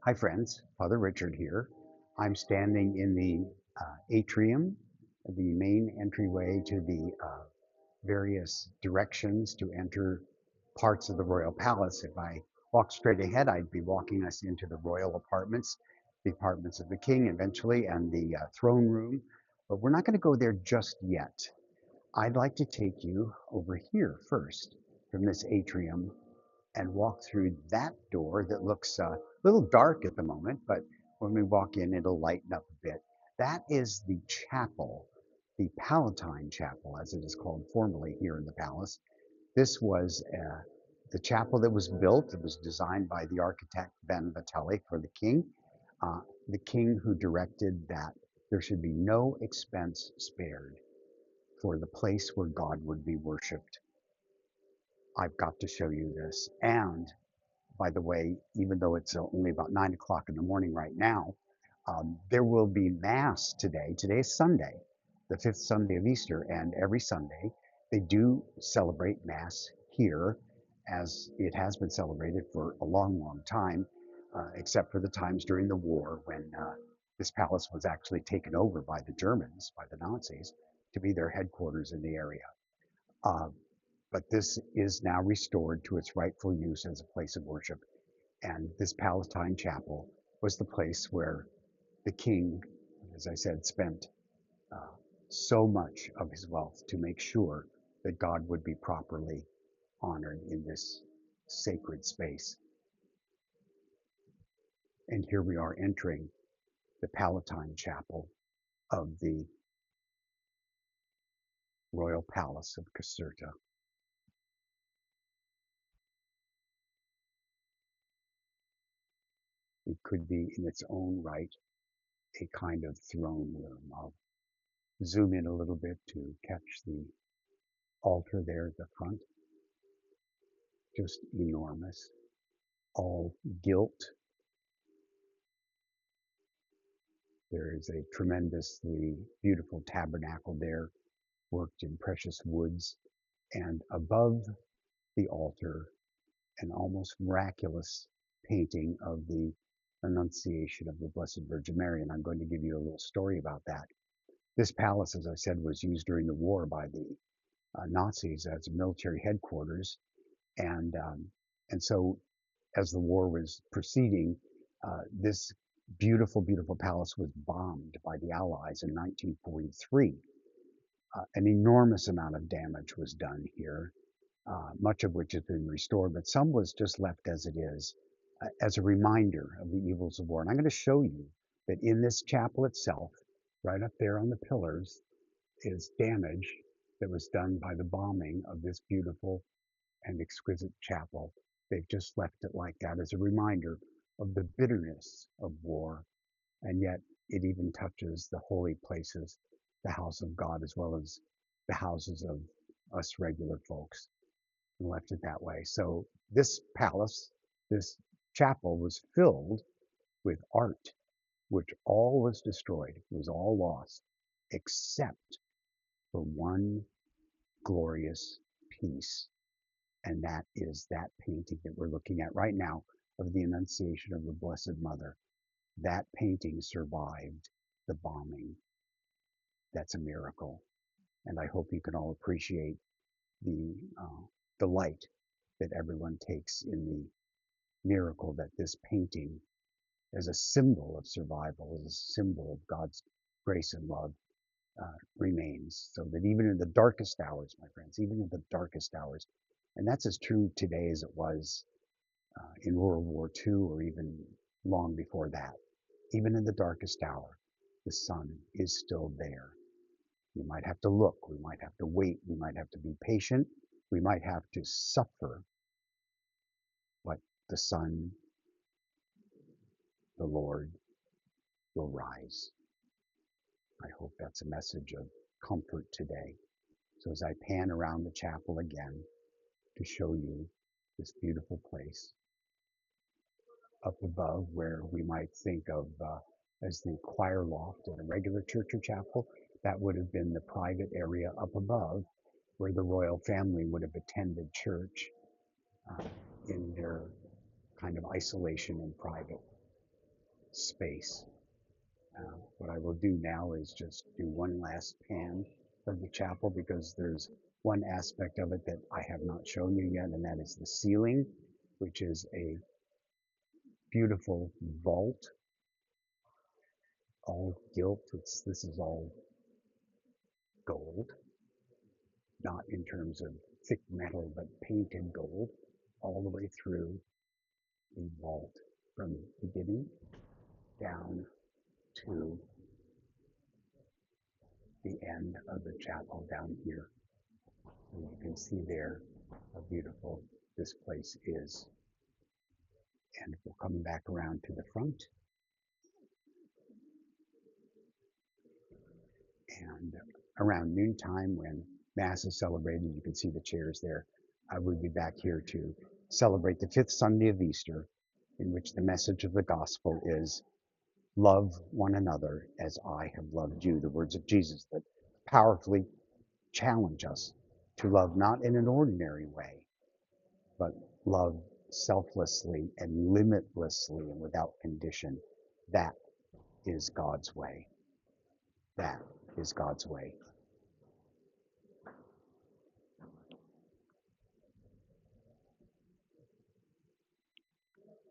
Hi, friends. Father Richard here. I'm standing in the atrium, the main entryway to the various directions to enter parts of the royal palace. If I walk straight ahead, I'd be walking us into the royal apartments, the apartments of the king eventually, and the throne room. But we're not going to go there just yet. I'd like to take you over here first from this atrium and walk through that door that looks a little dark at the moment, but when we walk in, it'll lighten up a bit. That is the chapel, the Palatine Chapel, as it is called formally here in the palace. This was the chapel that was built. It was designed by the architect Ben Vitelli for uh, the king who directed that there should be no expense spared for the place where God would be worshipped. I've got to show you this. And by the way, even though it's only about 9 o'clock in the morning right now, there will be Mass today. Today is Sunday, the fifth Sunday of Easter, and every Sunday they do celebrate Mass here as it has been celebrated for a long, long time, except for the times during the war when this palace was actually taken over by the Germans, by the Nazis, to be their headquarters in the area. Uh, but this is now restored to its rightful use as a place of worship. And this Palatine Chapel was the place where the king, as I said, spent uh, so much of his wealth to make sure that God would be properly honored in this sacred space. And here we are entering the Palatine Chapel of the Royal Palace of Caserta. It could be in its own right a kind of throne room. I'll zoom in a little bit to catch the altar there at the front. Just enormous, all gilt. There is a tremendously beautiful tabernacle there, worked in precious woods, and above the altar, an almost miraculous painting of the Annunciation of the Blessed Virgin Mary. And I'm going to give you a little story about that. This palace, as I said, was used during the war by the Nazis as a military headquarters, and um, and so as the war was proceeding, this beautiful, beautiful palace was bombed by the Allies in 1943. An enormous amount of damage was done here, much of which has been restored, but some was just left as it is, as a reminder of the evils of war. And I'm going to show you that in this chapel itself, right up there on the pillars, is damage that was done by the bombing of this beautiful and exquisite chapel. They've just left it like that as a reminder of the bitterness of war, and yet it even touches the holy places, the house of God, as well as the houses of us regular folks, and left it that way. So this palace, this chapel was filled with art, which all was destroyed, was all lost, except for one glorious piece. And that is that painting that we're looking at right now of the Annunciation of the Blessed Mother. That painting survived the bombing. That's a miracle. And I hope you can all appreciate the delight that everyone takes in the miracle that this painting, as a symbol of survival, as a symbol of God's grace and love, remains. So that even in the darkest hours, my friends, even in the darkest hours, and that's as true today as it was in World War II or even long before that. Even in the darkest hour, the sun is still there. We might have to look, we might have to wait, we might have to be patient, we might have to suffer, but the sun, the Lord, will rise. I hope that's a message of comfort today. So as I pan around the chapel again to show you this beautiful place, up above where we might think of as the choir loft in a regular church or chapel. That would have been the private area up above where the royal family would have attended church in their kind of isolation and private. space. What I will do now is just do one last pan of the chapel because there's one aspect of it that I have not shown you yet, and that is the ceiling, which is a beautiful vault, all gilt. This is all gold, not in terms of thick metal, but painted gold all the way through the vault from beginning down to the end of the chapel down here. And you can see there how beautiful this place is. And we'll come back around to the front. And around noontime, when Mass is celebrated, you can see the chairs there. I will be back here to celebrate the fifth Sunday of Easter, in which the message of the gospel is love one another as I have loved you. The words of Jesus that powerfully challenge us to love not in an ordinary way, but love selflessly and limitlessly and without condition. That is God's way. That is God's way.